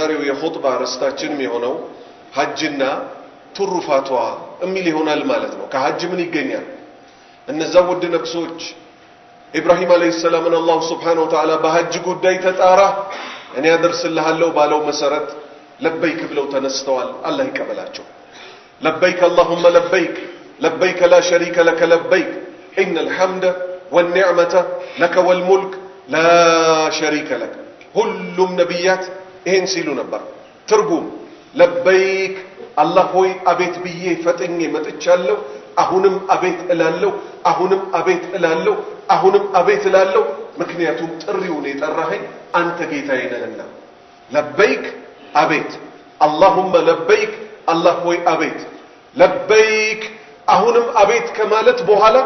የዛሬው የኹጥባ ርዕሳችን የሆነው ሐጅና ትሩፋቷ እሚል ይሆናል ማለት ነው። ከሐጅ ምን ይገኛል? እነዛ ውድ ነፍሶች ኢብራሂም አለይሂ ሰላም አላህ ሱብሓነሁ ወተዓላ በሐጅ ጉዳይ ተጣራ እኔ አደርስልሃለሁ ባለው መሰረት ለበይክ ብለው ተነስተዋል። አላህ ይቀበላቸው። ለበይክ አላሁመ ለበይክ ለበይክ ላ ሸሪከ ለከ ለበይክ ኢነል ሐምደ ወኒዕመተ ለከ ወልሙልክ ላ ሸሪከ ለክ። ሁሉም ነቢያት ይሄን ሲሉ ነበር። ትርጉም ለበይክ አላህ ሆይ አቤት ብዬ ፈጥኜ መጥቻለሁ፣ አሁንም አቤት እላለሁ፣ አሁንም አቤት እላለሁ፣ አሁንም አቤት እላለሁ። ምክንያቱም ጥሪውን የጠራኸኝ አንተ ጌታዬ ነህና። ለበይክ አቤት፣ አላሁመ ለበይክ አላህ ሆይ አቤት፣ ለበይክ አሁንም አቤት ከማለት በኋላ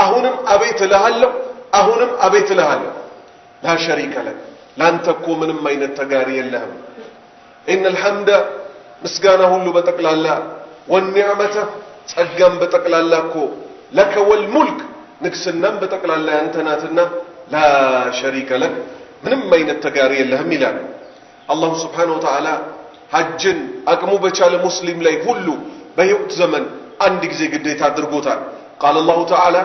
አሁንም አቤት እልሃለሁ፣ አሁንም አቤት እልሃለሁ። ላ ሸሪከ ለክ ላንተ እኮ ምንም አይነት ተጋሪ የለህም። ኢነል ሐምደ ምስጋና ሁሉ በጠቅላላ ወኒዕመተ ጸጋም በጠቅላላ እኮ ለከ ወልሙልክ ንግስናም በጠቅላላ ያንተ ናትና ላ ሸሪከ ለክ ምንም አይነት ተጋሪ የለህም ይላል። አላሁ ስብሓነሁ ወተዓላ ሐጅን አቅሙ በቻለ ሙስሊም ላይ ሁሉ በሕይወት ዘመን አንድ ጊዜ ግዴታ አድርጎታል። ቃለ አላሁ ተዓላ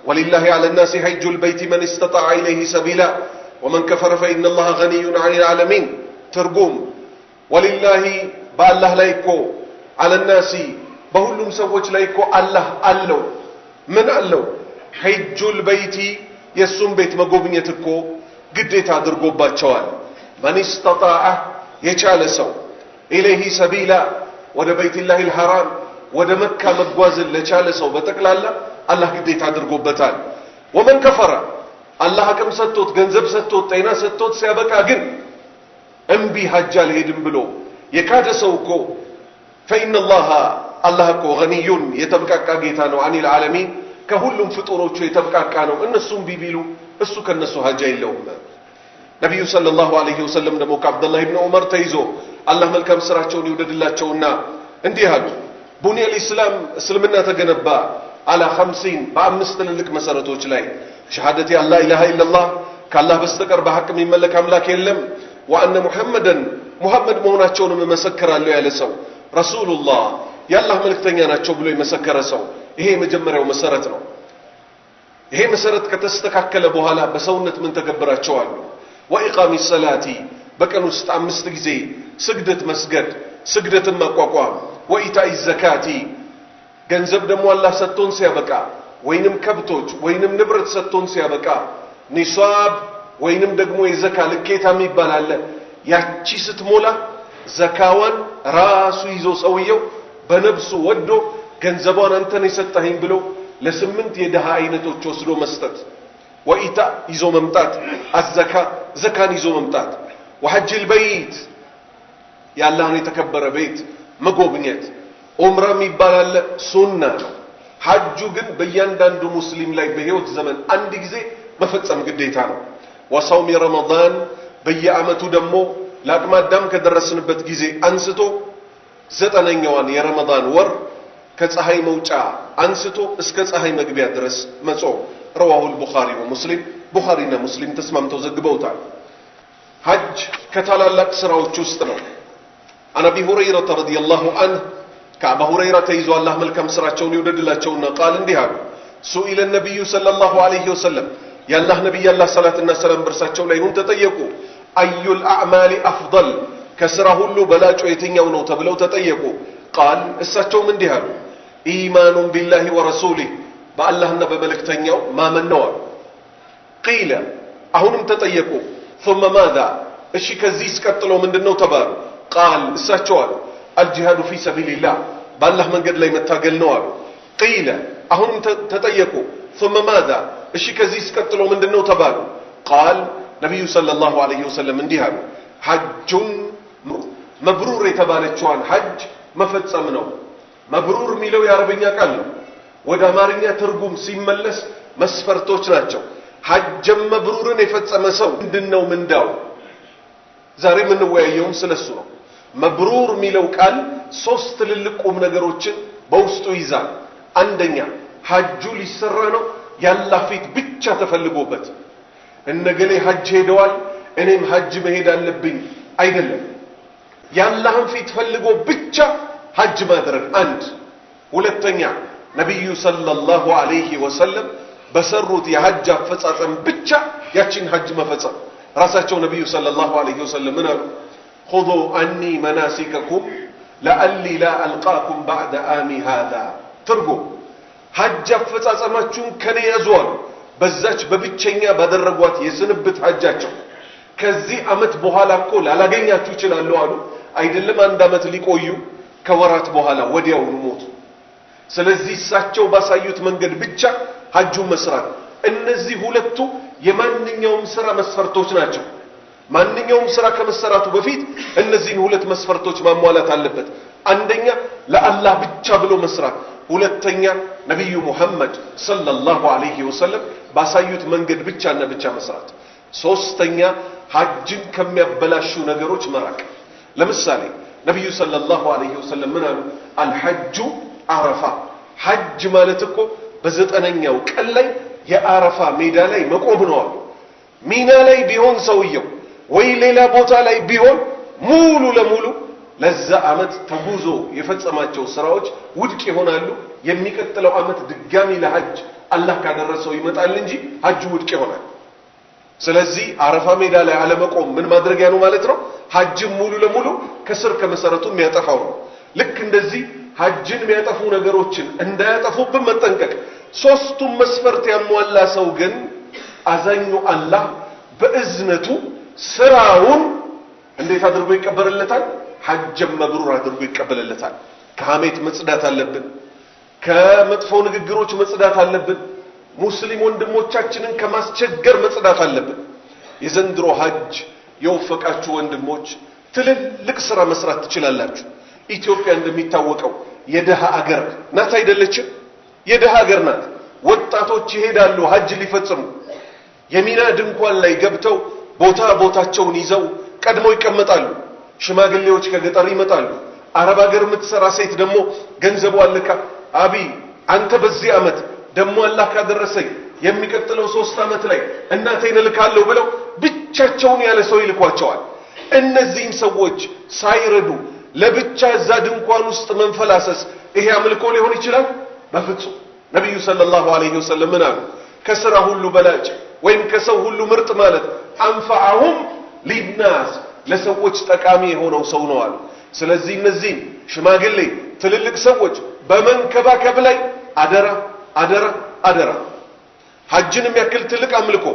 ወሊላሂ ዐለ ናሲ ሐጁል በይቲ መን ኢስተጣዐ ኢለይሂ ሰቢላ ወመን ከፈረ ፈኢነ አላህ ገኒዩን ዐኒል ዓለሚን። ትርጉም ወሊላሂ በአላህ ላይ እኮ ዐለ ናሲ በሁሉም ሰዎች ላይ እኮ አላህ አለው። ምን አለው? ሐጁል በይቲ የእሱም ቤት መጎብኘት እኮ ግዴታ አድርጎባቸዋል። መን ኢስተጣዐ የቻለ ሰው ኢለይሂ ሰቢላ ወደ በይቲላሂል ሐራም ወደ መካ መጓዝን ለቻለ ሰው በጠቅላላ አላህ ግዴታ አድርጎበታል። ወመን ከፈረ አላህ አቅም ሰጥቶት ገንዘብ ሰጥቶት ጤና ሰጥቶት ሲያበቃ ግን እምቢ ሐጅ አልሄድም ብሎ የካደ ሰው እኮ ፈኢነ አላህ እኮ ገኒዩን የተብቃቃ ጌታ ነው፣ ዐኒል ዓለሚን ከሁሉም ፍጡሮቹ የተብቃቃ ነው። እነሱም ቢቢሉ እሱ ከነሱ ሐጅ የለውም። ነቢዩ ሰለላሁ ዐለይሂ ወሰለም ደግሞ ከአብደላህ ብን ዑመር ተይዞ አላህ መልካም ስራቸውን ይውደድላቸውና እንዲህ አሉ። ቡኒየል ኢስላም እስልምና ተገነባ አላ 50 በአምስት ትልልቅ መሰረቶች ላይ ሸሃደቲ አላ ኢላሃ ኢላላህ ከአላህ በስተቀር በሐቅ የሚመለክ አምላክ የለም፣ ወአነ ሙሐመድን ሙሐመድ መሆናቸውንም እመሰክራለሁ ያለ ሰው፣ ረሱሉላህ የአላህ መልእክተኛ ናቸው ብሎ የመሰከረ ሰው፣ ይሄ የመጀመሪያው መሰረት ነው። ይሄ መሰረት ከተስተካከለ በኋላ በሰውነት ምን ተገብራቸዋል? ወኢቃሚ ሰላቲ በቀን ውስጥ 5 ጊዜ ስግደት መስገድ፣ ስግደትን ማቋቋም። ወኢታኢ ዘካቲ ገንዘብ ደግሞ አላህ ሰጥቶን ሲያበቃ ወይንም ከብቶች ወይንም ንብረት ሰጥቶን ሲያበቃ ኒሷብ ወይንም ደግሞ የዘካ ልኬታ የሚባል አለ። ያቺ ስትሞላ ዘካዋን ራሱ ይዞ ሰውየው በነፍሱ ወዶ ገንዘቧን አንተን የሰጠኸኝ ብሎ ለ8 የደሃ አይነቶች ወስዶ መስጠት። ወኢታ ይዞ መምጣት፣ አዘካ ዘካን ይዞ መምጣት። ወሐጅል በይት የአላህን የተከበረ ቤት መጎብኘት። ዑምራም ይባላል ሱና ነው። ሐጁ ግን በእያንዳንዱ ሙስሊም ላይ በሕይወት ዘመን አንድ ጊዜ መፈጸም ግዴታ ነው። ወሰውም ረመዳን በየዓመቱ ደግሞ ለአቅመ አዳም ከደረስንበት ጊዜ አንስቶ 9ኛዋን የረመዳን ወር ከፀሐይ መውጫ አንስቶ እስከ ፀሐይ መግቢያ ድረስ መጾም። ረዋሁል ቡኻሪ ወሙስሊም ቡኻሪና ሙስሊም ተስማምተው ዘግበውታል። ሐጅ ከታላላቅ ስራዎች ውስጥ ነው። አን አቢ ሁረይረተ ረዲየላሁ ዐንሁ ከአባ ሁረይራ ተይዞ አላህ መልካም ስራቸውን ይውደድላቸውና ቃል እንዲህ አሉ። ሱኢለ ነቢዩ ሰለላሁ ዐለይሂ ወሰለም የአላህ ነቢይ አላህ ሰላትና ሰላም በርሳቸው ላይ ይሁን ተጠየቁ። አዩል አዕማሊ አፍደል ከስራ ሁሉ በላጩ የትኛው ነው ተብለው ተጠየቁ። ቃል እሳቸውም እንዲህ አሉ። ኢማኑን ቢላሂ ወረሱሊህ በአላህና በመልእክተኛው ማመን ነው አሉ። ቂለ አሁንም ተጠየቁ። ثم ماذا እሺ ከዚህ ቀጥሎ ምንድነው ተባሉ። ቃል እሳቸው አሉ አልጂሃዱ ፊ ሰቢልላህ በአላህ መንገድ ላይ መታገል ነው አሉ። ቂለ አሁንም ተጠየቁ። ثم ماذا እሺ ከዚህ ቀጥሎ ምንድነው ተባሉ። ቃል ነብዩ ሰለላሁ ዐለይሂ ወሰለም እንዲህ አሉ። ሐጁን መብሩር የተባለችዋን ሐጅ መፈጸም ነው። መብሩር የሚለው የአረበኛ ቃል ነው። ወደ አማርኛ ትርጉም ሲመለስ መስፈርቶች ናቸው። ሐጅም መብሩርን የፈጸመ ሰው ምንድነው ምንዳው? ዛሬ የምንወያየውም ስለሱ ነው። መብሩር የሚለው ቃል 3 ትልልቅ ቁም ነገሮችን በውስጡ ይዛል። አንደኛ ሐጁ ሊሰራ ነው ያላህ ፊት ብቻ ተፈልጎበት እነገሌ ሐጅ ሄደዋል እኔም ሐጅ መሄድ አለብኝ አይደለም። ያላህን ፊት ፈልጎ ብቻ ሐጅ ማድረግ አንድ። ሁለተኛ ነብዩ ሰለላሁ ዐለይሂ ወሰለም በሰሩት የሐጅ አፈጻጸም ብቻ ያቺን ሐጅ መፈጸም። ራሳቸው ነብዩ ሰለላሁ ዐለይሂ ወሰለም ምን አሉ? خذوا عني مناسككم لعلي لا ألقاكم بعد عامي هذا ትርጉም ሐጅ አፈጻጸማችሁን ከኔ ያዙዋል በዛች በብቸኛ ባደረጓት የስንብት ሐጃቸው ከዚህ አመት በኋላ እኮ ላላገኛችሁ ይችላል አሉ። አይደለም አንድ አመት ሊቆዩ ከወራት በኋላ ወዲያው ሞቱ። ስለዚህ እሳቸው ባሳዩት መንገድ ብቻ ሐጁን መስራት። እነዚህ ሁለቱ የማንኛውም ሥራ መስፈርቶች ናቸው። ማንኛውም ሥራ ከመሰራቱ በፊት እነዚህን ሁለት መስፈርቶች ማሟላት አለበት። አንደኛ ለአላህ ብቻ ብሎ መስራት፣ ሁለተኛ ነብዩ ሙሐመድ ሰለላሁ ዐለይሂ ወሰለም ባሳዩት መንገድ ብቻና ብቻ መስራት፣ ሶስተኛ ሐጅን ከሚያበላሹ ነገሮች መራቅ። ለምሳሌ ነብዩ ሰለላሁ ዐለይሂ ወሰለም ምን አሉ? አልሐጁ አረፋ። ሐጅ ማለት እኮ በዘጠነኛው ቀን ላይ የአረፋ ሜዳ ላይ መቆም ነው አሉ። ሚና ላይ ቢሆን ሰውየው ወይ ሌላ ቦታ ላይ ቢሆን ሙሉ ለሙሉ ለዛ አመት ተጉዞ የፈጸማቸው ስራዎች ውድቅ ይሆናሉ። የሚቀጥለው አመት ድጋሚ ለሐጅ አላህ ካደረሰው ይመጣል እንጂ ሐጁ ውድቅ ይሆናል። ስለዚህ አረፋ ሜዳ ላይ አለመቆም ምን ማድረጊያ ነው ማለት ነው? ሐጅን ሙሉ ለሙሉ ከስር ከመሰረቱ የሚያጠፋው ነው። ልክ እንደዚህ ሐጅን የሚያጠፉ ነገሮችን እንዳያጠፉብን መጠንቀቅ። ሶስቱም መስፈርት ያሟላ ሰው ግን አዛኙ አላህ በእዝነቱ ስራውን እንዴት አድርጎ ይቀበልለታል? ሐጅን መብሩር አድርጎ ይቀበልለታል። ከሐሜት መጽዳት አለብን። ከመጥፎ ንግግሮች መጽዳት አለብን። ሙስሊም ወንድሞቻችንን ከማስቸገር መጽዳት አለብን። የዘንድሮ ሐጅ የወፈቃችሁ ወንድሞች ትልልቅ ስራ መስራት ትችላላችሁ። ኢትዮጵያ እንደሚታወቀው የደሃ አገር ናት አይደለችም? የደሃ አገር ናት። ወጣቶች ይሄዳሉ ሐጅ ሊፈጽሙ የሚና ድንኳን ላይ ገብተው ቦታቸውን ይዘው ቀድመው ይቀመጣሉ። ሽማግሌዎች ከገጠር ይመጣሉ። አረብ አገር የምትሰራ ሴት ደግሞ ገንዘቡ አልካ አቢ አንተ በዚህ አመት ደግሞ አላህ ካደረሰኝ የሚቀጥለው 3 አመት ላይ እናቴን እልካለሁ ብለው ብቻቸውን ያለ ሰው ይልኳቸዋል። እነዚህን ሰዎች ሳይረዱ ለብቻ እዛ ድንኳን ውስጥ መንፈላሰስ ይሄ አምልኮ ሊሆን ይችላል? በፍጹም። ነብዩ ሰለላሁ ዐለይሂ ወሰለም ምን አሉ? ከሥራ ሁሉ በላጭ ወይም ከሰው ሁሉ ምርጥ ማለት አንፈዓሁም ሊናስ ለሰዎች ጠቃሚ የሆነው ሰው ነው አሉ። ስለዚህ እነዚህ ሽማግሌ ትልልቅ ሰዎች በመንከባከብ ላይ አደራ አደራ አደራ። ሐጅን የሚያክል ትልቅ አምልኮ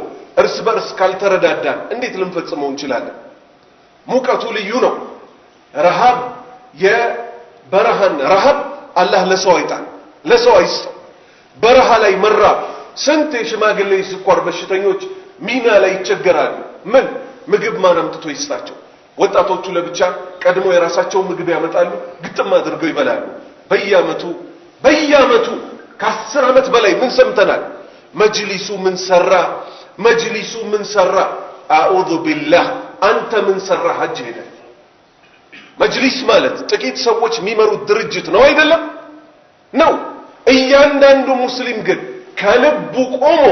እርስ በርስ ካልተረዳዳን እንዴት ልንፈጽመው እንችላለን? ሙቀቱ ልዩ ነው። ረሃብ የበረሃን ረሃብ አላህ ለሰው አይጣል፣ ለሰው አይስጠው። በረሃ ላይ መራብ ስንት የሽማግሌ ስኳር በሽተኞች ሚና ላይ ይቸገራሉ። ምን ምግብ ማን አምጥቶ ይስጣቸው? ወጣቶቹ ለብቻ ቀድሞ የራሳቸው ምግብ ያመጣሉ፣ ግጥም አድርገው ይበላሉ። በየአመቱ ከ10 ዓመት በላይ ምን ሰምተናል? መጅሊሱ ምን ሰራ፣ መጅሊሱ ምን ሰራ። አዑዙ ቢላህ አንተ ምን ሰራ? ሐጅ ሄደ። መጅሊስ ማለት ጥቂት ሰዎች የሚመሩት ድርጅት ነው አይደለም? ነው። እያንዳንዱ ሙስሊም ግን ከልቡ ቆሞ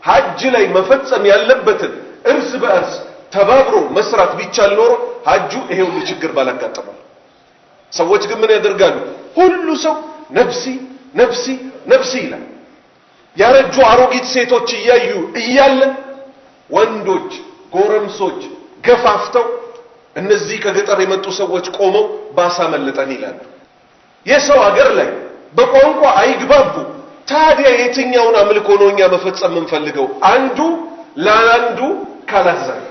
ሐጅ ላይ መፈጸም ያለበትን እርስ በእርስ ተባብሮ መስራት ቢቻል ኖሮ ሐጁ ይሄ ሁሉ ችግር ባላጋጠመው። ሰዎች ግን ምን ያደርጋሉ? ሁሉ ሰው ነፍሲ ነፍሲ ነፍሲ ይላል። ያረጁ አሮጊት ሴቶች እያዩ እያለ ወንዶች ጎረምሶች ገፋፍተው እነዚህ ከገጠር የመጡ ሰዎች ቆመው ባሳመለጠን ይላሉ። የሰው ሀገር ላይ በቋንቋ አይግባቡ። ታዲያ የትኛውን አምልኮ ነው እኛ መፈጸም የምንፈልገው? አንዱ ለአንዱ ካላዘነ።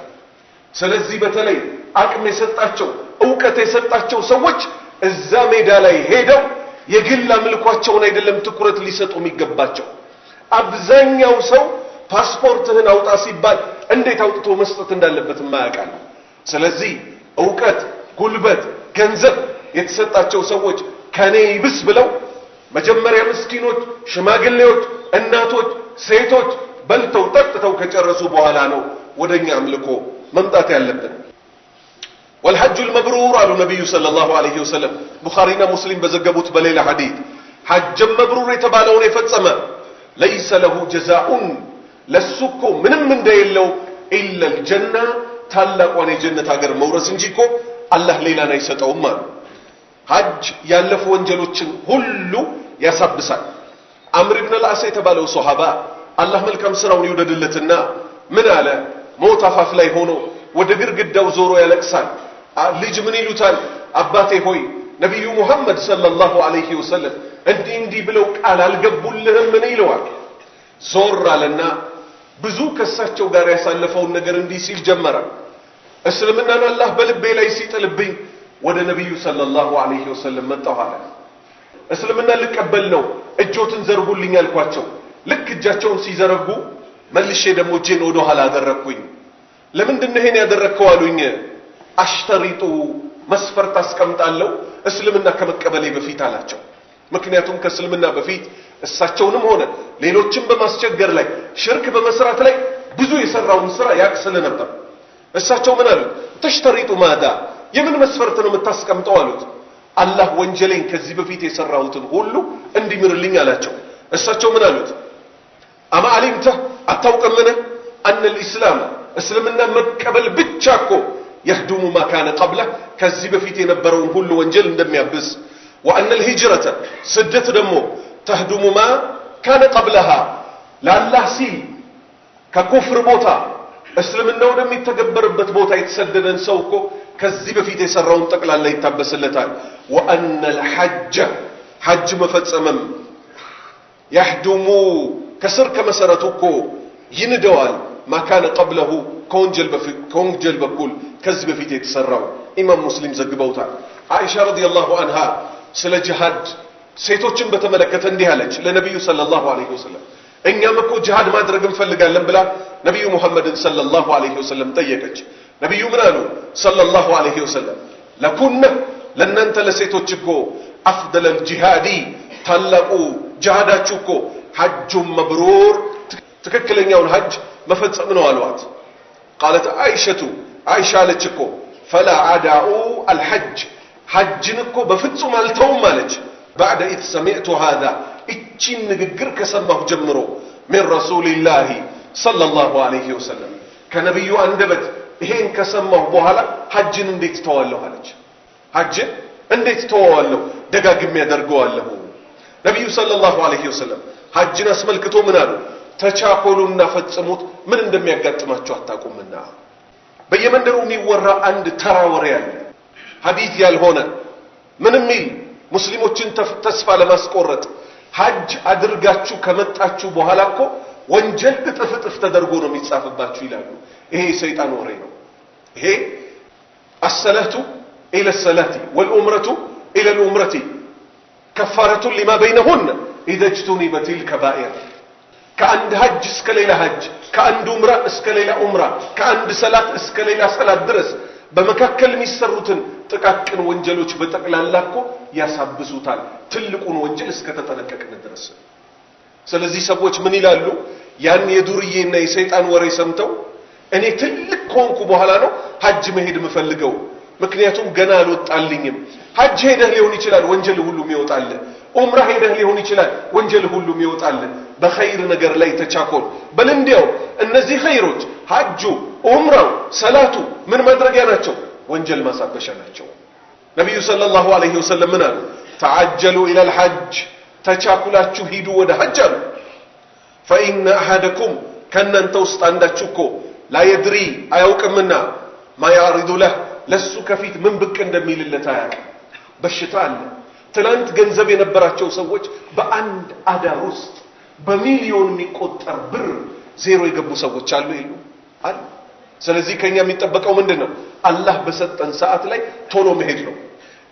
ስለዚህ በተለይ አቅም የሰጣቸው ዕውቀት የሰጣቸው ሰዎች እዛ ሜዳ ላይ ሄደው የግል አምልኳቸውን አይደለም ትኩረት ሊሰጡ የሚገባቸው። አብዛኛው ሰው ፓስፖርትህን አውጣ ሲባል እንዴት አውጥቶ መስጠት እንዳለበት ማያውቃል። ስለዚህ ዕውቀት፣ ጉልበት፣ ገንዘብ የተሰጣቸው ሰዎች ከኔ ይብስ ብለው መጀመሪያ ምስኪኖች፣ ሽማግሌዎች፣ እናቶች፣ ሴቶች በልተው ጠጥተው ከጨረሱ በኋላ ነው ወደኛ አምልኮ መምጣት ያለብን። والحج المبرور على النبي صلى الله عليه وسلم بخارينا مسلم بزغبوت بليله حديث حج مبرور የተባለውን የፈጸመ ليس له جزاء ለሱኮ ምንም እንደሌለው إلا الجنة ታላቋን የጀነት ሀገር መውረስ እንጂ እኮ አላህ ሌላን አይሰጠውም አሉ። ሐጅ ያለፉ ወንጀሎችን ሁሉ ያሳብሳል። አምር ኢብኑ አልዓስ የተባለው ሱሐባ አላህ መልካም ስራውን ይወደድለትና ምን አለ? ሞት አፋፍ ላይ ሆኖ ወደ ግድግዳው ዞሮ ያለቅሳል። ልጅ ምን ይሉታል? አባቴ ሆይ ነብዩ ሙሐመድ ሰለላሁ ዐለይሂ ወሰለም እንዲህ ብለው ቃል አልገቡልህም? ምን ይለዋል? ዞር አለና ብዙ ከሳቸው ጋር ያሳለፈውን ነገር እንዲህ ሲል ጀመረ። እስልምናን አላህ በልቤ ላይ ሲጥልብኝ ወደ ነብዩ ሰለላሁ ዐለይሂ ወሰለም መጣሁ አለ። እስልምና ልቀበል ነው እጆትን ዘርጉልኝ አልኳቸው። ልክ እጃቸውን ሲዘረጉ መልሼ ደግሞ እጄን ወደ ኋላ አደረኩኝ። ለምንድን ነው ይሄን ያደረከው አሉኝ። አሽተሪጡ መስፈርት አስቀምጣለሁ እስልምና ከመቀበሌ በፊት አላቸው። ምክንያቱም ከእስልምና በፊት እሳቸውንም ሆነ ሌሎችን በማስቸገር ላይ ሽርክ በመስራት ላይ ብዙ የሰራውን ስራ ያቅስል ነበር። እሳቸው ምን አሉት? ተሽተሪጡ ማዳ የምን መስፈርት ነው የምታስቀምጠው አሉት። አላህ ወንጀሌን ከዚህ በፊት የሰራሁትን ሁሉ እንዲምርልኝ አላቸው። እሳቸው ምን አሉት? አማ አሊምተ አታውቅምን አን الاسلام እስልምና መቀበል ብቻ እኮ يهدم ما كان قبله ከዚህ በፊት የነበረውን ሁሉ ወንጀል እንደሚያብስ وان الهجره ስደት ደግሞ تهدم ما كان قبلها ለአላህ ሲል ከኩፍር ቦታ እስልምና ወደሚተገበርበት ቦታ የተሰደደን ሰው እኮ ከዚህ በፊት የሰራውን ጠቅላላ ይታበስለታል። وان الحج حج መፈጸምም يهدم ከስር ከመሰረቱ እኮ ይንደዋል ما كان قبله ከወንጀል በኩል ከዚህ በፊት የተሰራው። ኢማም ሙስሊም ዘግበውታል። አይሻ ረዲየላሁ ዐንሃ ስለ ጂሃድ ሴቶችን በተመለከተ እንዲህ አለች ለነብዩ ሰለላሁ ዐለይሂ ወሰለም። እኛም እኮ ጂሃድ ማድረግ እንፈልጋለን ብላ ነብዩ ሙሐመድን ሰለላሁ ዐለይሂ ወሰለም ጠየቀች። ነብዩ ምን አሉ ሰለላሁ ዐለይሂ ወሰለም? ለኩነ ለእናንተ ለሴቶች እኮ አፍደለል ጂሃዲ ታላቁ ጂሃዳችሁ እኮ ሐጁን መብሩር ትክክለኛውን ሐጅ መፈጸም ነው አሏት። قالت عائشة عائشة አለች እኮ فلا عداء الحج ሐጅን እኮ በፍጹም አልተውም አለች። بعد إذ سمعت هذا እቺን ንግግር ከሰማሁ ጀምሮ من رسول الله صلى الله عليه وسلم ከነብዩ አንደበት ይሄን ከሰማሁ በኋላ ሐጅን እንዴት ተዋለሁ አለች። ሐጅን እንዴት ተዋለሁ ደጋግሜ ያደርገዋለሁ። ነብዩ ሰለላሁ ዐለይሂ ወሰለም ሐጅን አስመልክቶ ምን አሉ? ተቻኮሉና ፈጽሙት ምን እንደሚያጋጥማችሁ አታውቁምና። በየመንደሩ የሚወራ አንድ ተራ ወሬ አለ፣ ሐዲስ ያልሆነ ምንም ይል ሙስሊሞችን ተስፋ ለማስቆረጥ ሐጅ አድርጋችሁ ከመጣችሁ በኋላ እኮ ወንጀል እጥፍ ተደርጎ ነው የሚጻፍባችሁ ይላሉ። ይሄ ሰይጣን ወሬ ነው። ይሄ الصلاه الى الصلاه والعمره الى العمره كفاره لما بينهن اذا اجتنبت الكبائر ከአንድ ሐጅ እስከ ሌላ ሐጅ ከአንድ ዑምራ እስከ ሌላ ዑምራ ከአንድ ሰላት እስከ ሌላ ሰላት ድረስ በመካከል የሚሰሩትን ጥቃቅን ወንጀሎች በጠቅላላ እኮ ያሳብሱታል ትልቁን ወንጀል እስከ ተጠነቀቅን ድረስ። ስለዚህ ሰዎች ምን ይላሉ? ያን የዱርዬና የሰይጣን ወሬ ሰምተው እኔ ትልቅ ኮንኩ በኋላ ነው ሐጅ መሄድ መፈልገው ምክንያቱም ገና አልወጣልኝም። ሐጅ ሄደህ ሊሆን ይችላል ወንጀል ሁሉ የሚወጣል። ዑምራ ሄደህ ሊሆን ይችላል ወንጀል ሁሉ የሚወጣል። በኸይር ነገር ላይ ተቻኮል። በል እንዲያው እነዚህ ኸይሮች ሐጁ፣ ዑምራው፣ ሰላቱ ምን ማድረጊያ ናቸው? ወንጀል ማሳበሻ ናቸው። ነብዩ ሰለላሁ ዐለይሂ ወሰለም ምን አሉ? ተዓጀሉ ኢለል ሐጅ ተቻኩላችሁ ሂዱ ወደ ሐጅ አሉ። فإن أحدكم ከእናንተ ውስጥ አንዳችሁ እኮ لا يدري አያውቅምና ما يعرض له ለሱ ከፊት ምን ብቅ እንደሚልለት አያውቅም። በሽታ አለ። ትላንት ገንዘብ የነበራቸው ሰዎች በአንድ አዳር ውስጥ በሚሊዮን የሚቆጠር ብር ዜሮ የገቡ ሰዎች አሉ ይሉ አሉ። ስለዚህ ከኛ የሚጠበቀው ምንድነው? አላህ በሰጠን ሰዓት ላይ ቶሎ መሄድ ነው።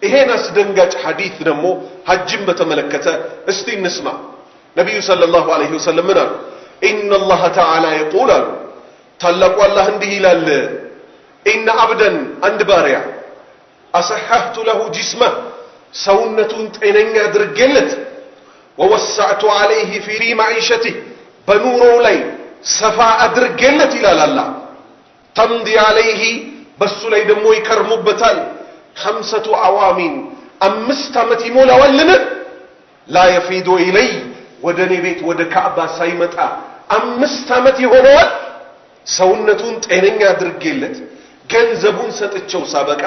ይሄን አስደንጋጭ ሐዲስ ደግሞ ሐጅን በተመለከተ እስቲ እንስማ። ነብዩ ሰለላሁ ዐለይሂ ወሰለም ምን አሉ? ኢነ አላህ ተዓላ ይቁል አሉ ታላቁ አላህ እንዲህ ይላል ኢነ አብደን አንድ ባሪያ አሰሐህቱ ለሁ ጅስመህ ሰውነቱን ጤነኛ አድርጌለት ወወሰዕቱ ዐለይሂ ፊ መዒሸቲህ በኑሮው ላይ ሰፋ አድርጌለት ይላል አላህ። ተምዲ ዐለይሂ በሱ ላይ ደግሞ ይከርሙበታል 5 አዋሚን 5 ዓመት ይሞላዋልን ላ የፊዱ ኢለይ ወደ እኔ ቤት ወደ ካዕባ ሳይመጣ 5 ዓመት ይሆነዋል። ሰውነቱን ጤነኛ አድርጌለት ገንዘቡን ሰጥቼው ሳበቃ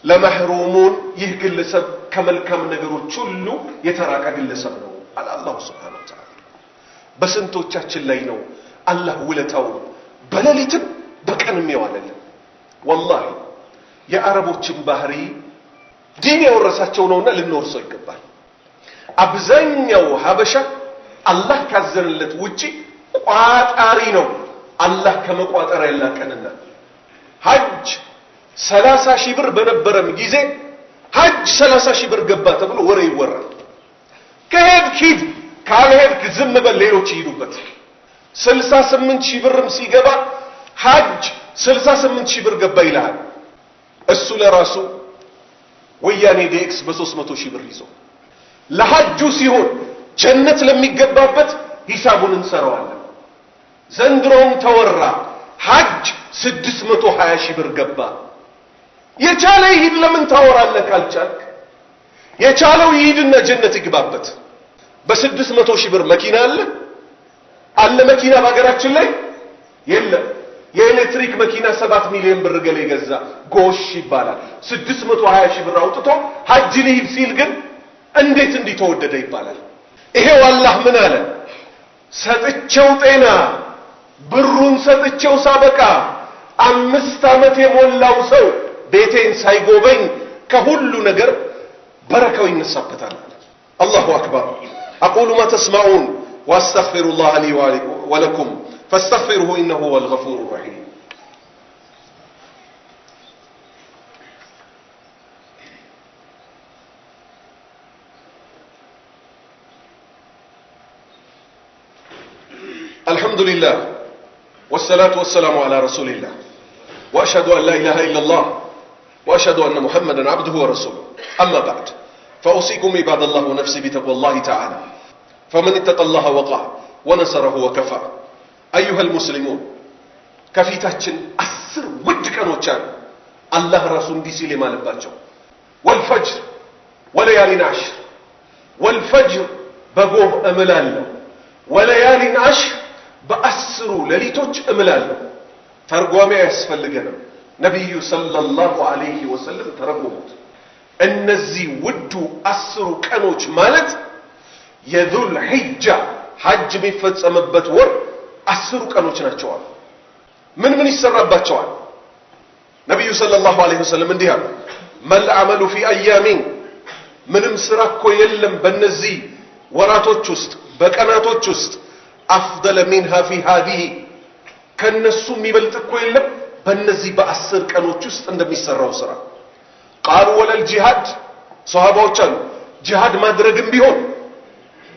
ለመህሩሙን ይህ ግለሰብ ከመልካም ነገሮች ሁሉ የተራቀ ግለሰብ ነው አለ አላህ Subhanahu Wa Ta'ala በስንቶቻችን ላይ ነው አላህ ውለታው በሌሊትም በቀንም ያዋለልን والله የአረቦችን ባህሪ ዲን ያወረሳቸው ነውና ልንወርሰው ይገባል አብዛኛው ሀበሻ አላህ ካዘነለት ውጪ ቋጣሪ ነው አላህ ከመቋጠር ያላቀንና ሐጅ 30 ሺህ ብር በነበረም ጊዜ ሐጅ 30 ሺህ ብር ገባ ተብሎ ወሬ ይወራል ከሄድክ ካልሄድክ ዝም በል ሌሎች ይሄዱበት 68 ሺህ ብርም ሲገባ ሐጅ 68 ሺህ ብር ገባ ይላል እሱ ለራሱ ወያኔ ዴክስ በ300 ሺህ ብር ይዞ ለሐጁ ሲሆን ጀነት ለሚገባበት ሂሳቡን እንሰራዋለን ዘንድሮም ተወራ ሐጅ 620 ሺህ ብር ገባ የቻለ ይሄድ ለምን ታወራለህ ካልቻልክ የቻለው ይሄድና ጀነት ይግባበት በ600 ሺህ ብር መኪና አለ መኪና በአገራችን ላይ የለም የኤሌክትሪክ መኪና 7 ሚሊዮን ብር ገለ ይገዛ ጎሽ ይባላል 620 ሺህ ብር አውጥቶ ሐጅ ሊሂድ ሲል ግን እንዴት እንዲተወደደ ይባላል ይሄው አላህ ምን አለ ሰጥቼው ጤና ብሩን ሰጥቼው ሳበቃ 5 ዓመት የሞላው ሰው ቤቴን ሳይጎበኝ ከሁሉ ነገር በረካው ይነሳበታል አላሁ አክበር اقول ما تسمعون واستغفر الله لي ولكم فاستغفروه انه هو الغفور الرحيم الحمد لله والصلاة والسلام على رسول الله وأشهد أن لا إله إلا الله وأشهد أن محمدا عبده ورسوله أما بعد فأوصيكم عباد الله ونفسي بتقوى الله تعالى فمن اتقى الله وقع ونصره وكفى أيها المسلمون كفيتاتشن أسر ودكانوچان الله رسول دي سيلي مالباچو والفجر وليال عشر والفجر بقوه أملالله وليال عشر بأسروا لليتوج أملالله ترقوامي يسفلقنا نبي صلى الله عليه وسلم ترقومت النزي ودو أسروا كانوج مالت يذو الحجة حج مفتس أمبت ور أسروا كانوج ناتشوال من يسربات شوال نبي صلى الله عليه وسلم من ديها ما العمل في أيامين من مسرقو يلم بالنزي وراتو تشست بكاناتو تشست أفضل منها في هذه كالنسو ميبلتكو يلم بالنزي بأسر كانوا تشست عندما يسرعوا سرع قالوا ولا الجهاد صحابة وچالوا جهاد ما درقم بيهون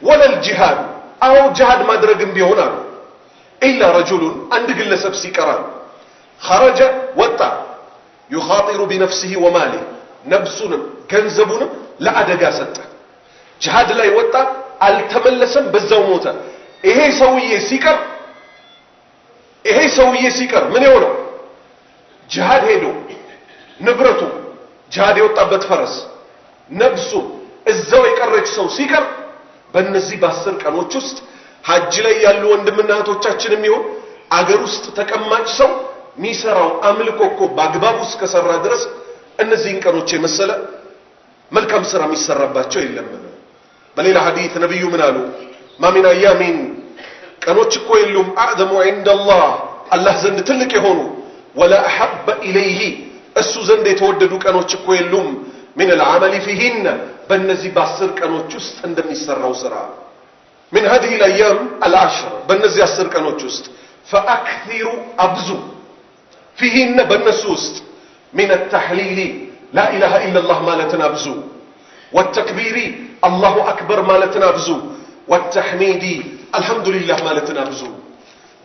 ولا الجهاد أو جهاد ما درقم بيهون إلا رجل عندك اللي سبسي كران خرج وطع يخاطر بنفسه وماله نبسنا كنزبنا لا أدقا سته جهاد لا يوطع التملسا بزاو موتا إيه سوية سيكر من يونا جهاد هيدو نبرتو جهاد يوطعبت فرس نفسه الزو يقرج سو سيكر በእነዚህ በአስር ቀኖች ውስጥ ሐጅ ላይ ያሉ ወንድምና እህቶቻችንም ይሁን አገር ውስጥ ተቀማጭ ሰው ሚሰራው አምልኮ እኮ በአግባቡ እስከሰራ ድረስ እነዚህን ቀኖች የመሰለ መልካም ስራ የሚሰራባቸው የለም በሌላ ሐዲስ ነብዩ ምን አሉ ማሚን አያሚን ቀኖች እኮ የሉም አዕዘሙ عند الله አላህ ዘንድ ትልቅ የሆኑ ولا احب اليه እሱ ዘንድ የተወደዱ ቀኖች እኮ የሉም من العمل فيهن በእነዚህ በአስር ቀኖች ውስጥ እንደሚሰራው ስራ من هذه الايام العشر በእነዚህ 10 ቀኖች ውስጥ فاكثروا ابزو فيهن በእነሱ ውስጥ من التحليل لا اله الا الله مالتنا ابزو والتكبير الله اكبر مالتنا ابزو والتحميد الحمد لله مالتنا ابزو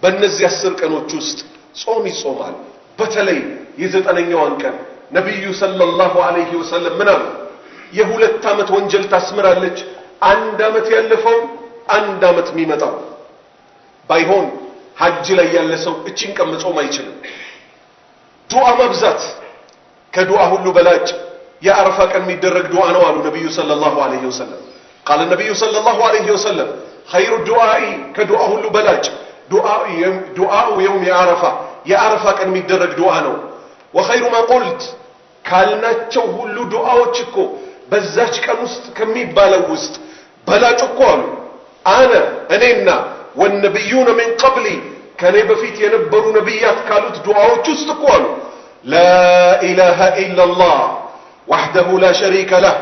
በእነዚህ 10 ቀኖች ውስጥ ጾም ይጾማል በተለይ የዘጠነኛውን ቀን ነብዩ ሰለላሁ ዐለይሂ ወሰለም ምናምን የሁለት ዓመት ወንጀል ታስምራለች አንድ ዓመት ያለፈው አንድ ዓመት የሚመጣው ባይሆን ሐጅ ላይ ያለ ሰው እቺን ቀን መጾም አይችልም ዱዓ መብዛት ከዱዓ ሁሉ በላጭ የአረፋ ቀን የሚደረግ ዱዓ ነው አሉ ነብዩ ሰለላሁ ዐለይሂ ወሰለም قال النبي صلى الله عليه وسلم خير الدعاء كدعاء ሁሉ በላጭ دعاء يوم عرفه يا عرفه ቀን የሚደረግ ዱዓ ነው وخير ما قلت ካልናቸው ሁሉ ዱዓዎች እኮ በዛች ቀን ውስጥ ከሚባለው ውስጥ በላጭ እኮ አሉ አነ እኔና ወነብዩነ من قبلي ከኔ በፊት የነበሩ ነብያት ካሉት ዱዓዎች ውስጥ እኮ አሉ لا اله الا الله وحده لا شريك له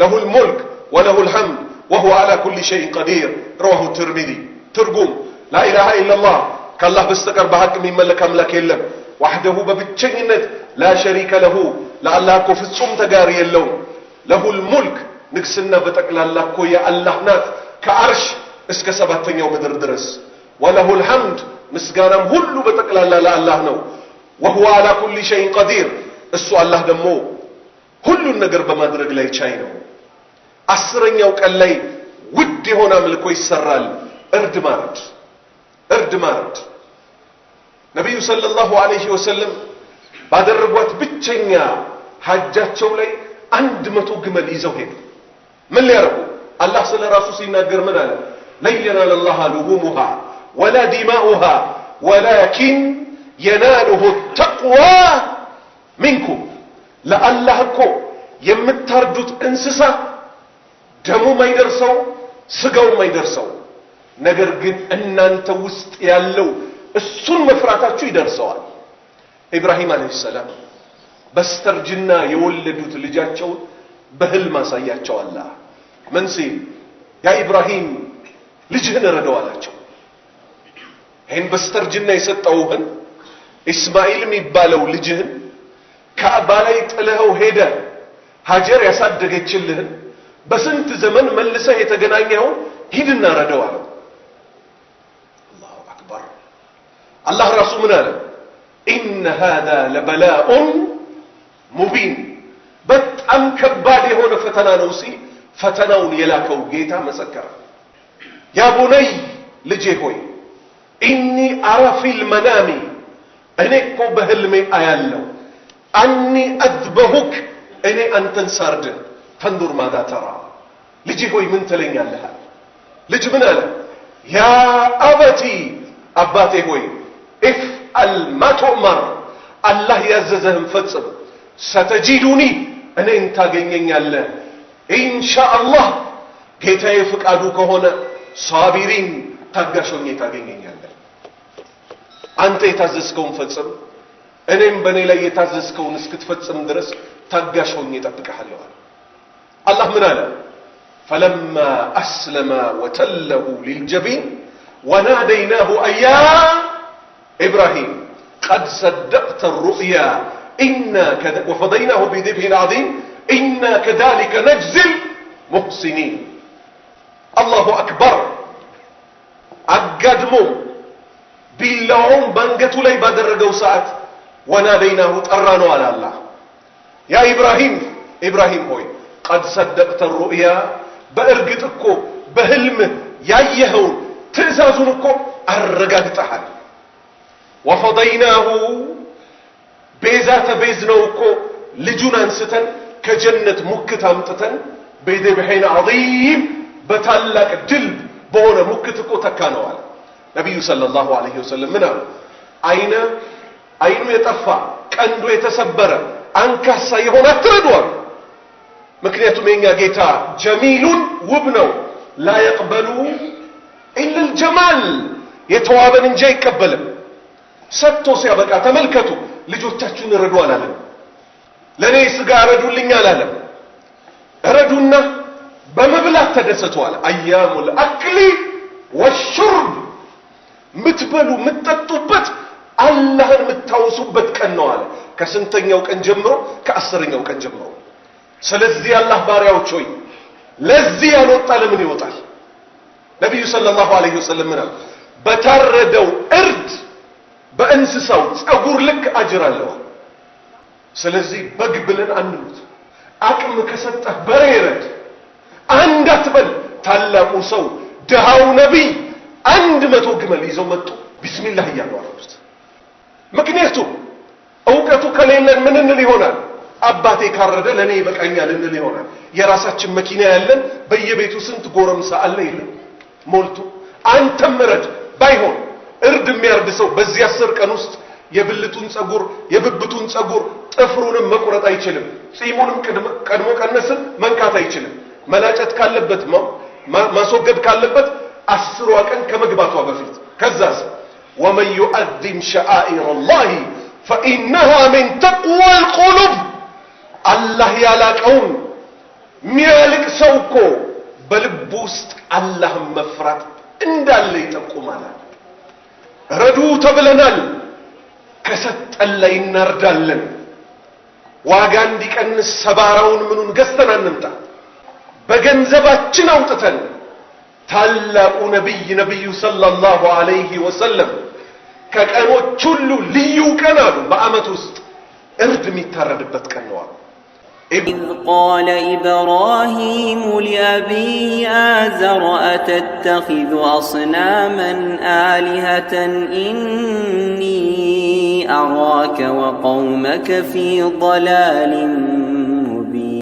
له الملك وله الحمد وهو على كل شيء قدير رواه الترمذي ترجم لا اله الا الله كالله بستقر بحق من ملك املاك የለም وحده በብቸኝነት لا شريك له لله እኮ ፍጹም ተጋሪ የለውም له الملك ንግስና በጠቅላላ እኮ የአላህ ናት ከአርሽ እስከ ሰባተኛው ምድር ድረስ وله الحمد ምስጋናም ሁሉ በጠቅላላ ለአላህ ነው وهو على كل شيء قدير እሱ አላህ ደግሞ ሁሉን ነገር በማድረግ ላይ ቻይ ነው አስረኛው ቀን ላይ ውድ የሆነ አምልኮ ይሰራል እርድ ማረድ ነብዩ ሰለላሁ ዐለይሂ ወሰለም ባደረጓት ብቸኛ ሐጃቸው ላይ 100 ግመል ይዘው ሄዱ ምን ሊያረጉ አላህ ስለ ራሱ ሲናገር ምን አለ لا ينال الله لحومها ولا دماؤها ولكن يناله التقوى منكم لله እኮ የምታርዱት እንስሳ ደሙ ማይደርሰው ስጋው ማይደርሰው ነገር ግን እናንተ ውስጥ ያለው እሱን መፍራታችሁ ይደርሰዋል ኢብራሂም አለይሂ ሰላም በስተርጅና የወለዱት ልጃቸው በህልም አሳያቸው አላህ ምን ሲል ያ ኢብራሂም ልጅህን ረዳው አላቸው ይሄን በስተርጅና የሰጠውህን እስማኤል የሚባለው ልጅህን ካዕባ ላይ ጥለኸው ሄደ ሀጀር ያሳደገችልህን በስንት ዘመን መልሰህ የተገናኘው ሂድና ረዳው አለው አላሁ አክበር አላህ ራሱ ምን አለ إن هذا لبلاء مبين በጣም ከባድ የሆነ ፈተና ነው ሲል ፈተናውን የላከው ጌታ መሰከረ ያ ቡነይ ልጄ ሆይ إني أرى في المنام እኔ እኮ በህልሜ አያለው أني أذبحك እኔ አንተን ሳርድ فانظر ماذا ترى ልጄ ሆይ ምን ትለኛለህ ልጅ ምን አለ ያ አበቲ አባቴ ሆይ افعل ما تؤمر الله ያዘዘህን ፈጽም ستجدني እኔን ታገኘኛለህ إن شاء الله ጌታዬ ፍቃዱ ከሆነ صابرين ታጋሾኝ ታገኘኛለህ አንተ የታዘዝከውን ፈጽም እኔም በኔ ላይ የታዘዝከውን እስክትፈጽም ድረስ ታጋሾኝ እጠብቅሃለሁ الله من قال فلما أسلم وتله للجبين وناديناه أيا إبراهيم قد صدقت الرؤيا وفضيناه بذبح عظيم إنا كذلك نجزي المحسنين الله أكبر أقدموا باللعون بانقتوا لي بدرقوا ساعت وناديناه تقرانوا على الله يا إبراهيم هوي قد صدقت الرؤيا بأرقتكو بهلم يايهو تأساسونكو أرقاقتحل وفضيناه بيزات بيزنوكو لجنان ستن كجنة مكة امتتن بذبحين عظيم بتالك جلد بونا مكتكو تكانوال نبي صلى الله عليه وسلم منه أين يتفع كأنه يتسبر أنكسا يهونا تردوان ምክንያቱም የኛ ጌታ ጀሚሉን ውብ ነው لا يقبلوا إلا الجمال የተዋበን እንጂ አይቀበልም ሰጥቶ ሲያበቃ ተመልከቱ ልጆቻችሁን ረዱ አላለም ለኔ ስጋ ረዱልኝ አላለም ረዱና በመብላት ተደሰቱ አለ አያሙል አክሊ ወሹርብ ምትበሉ ምትጠጡበት አላህን ምታወሱበት ቀን ነው አለ ከስንተኛው ቀን ጀምሮ ከ10ኛው ቀን ጀምሮ ስለዚህ አላህ ባሪያዎች ሆይ ለዚህ ያልወጣ ለምን ይወጣል ነብዩ ሰለላሁ ዐለይሂ ወሰለም ማለት በታረደው እርድ በእንስሳው ጸጉር ልክ አጅር አለው ስለዚህ በግ ብለን አንሉት አቅም ከሰጠህ በሬ ረድ አንድ አትበል ታላቁ ሰው ደሃው ነብይ 100 ግመል ይዘው መጡ ቢስሚላህ እያሉ አረዱት ምክንያቱም እውቀቱ ከሌለን ምን እንል ይሆናል አባቴ ካረደ ለኔ ይበቃኛል እንል ይሆናል የራሳችን መኪና ያለን በየቤቱ ስንት ጎረምሳ አለ ይላል ሞልቶ አንተም ረድ ባይሆን እርድ የሚያርድ ሰው በዚህ 10 ቀን ውስጥ የብልቱን ጸጉር የብብቱን ጸጉር ጥፍሩንም መቁረጥ አይችልም። ጺሙንም ቀድሞ ቀነስን መንካት አይችልም። መላጨት ካለበት ማስወገድ ካለበት 10 ቀን ከመግባቷ በፊት። ከዛስ ومن يؤذم شعائر الله فإنها من تقوى القلوب الله ያላቀውን ሚያልቅ ሰው እኮ በልብ ውስጥ አላህን መፍራት እንዳለ ይጠቁማል። ረዱ ተብለናል። ከሰጠን ላይ እናርዳለን። ዋጋ እንዲቀንስ ሰባራውን ምኑን ገዝተን አንምጣ። በገንዘባችን አውጥተን ታላቁ ነብዩ ሰለላሁ ዐለይሂ ወሰለም ከቀኖች ሁሉ ልዩ ቀን አሉ በአመት ውስጥ እርድ የሚታረድበት ቀን ነው። إذ قال إبراهيم لأبيه آزر أتتخذ أصناما آلهة إني أراك وقومك في ضلال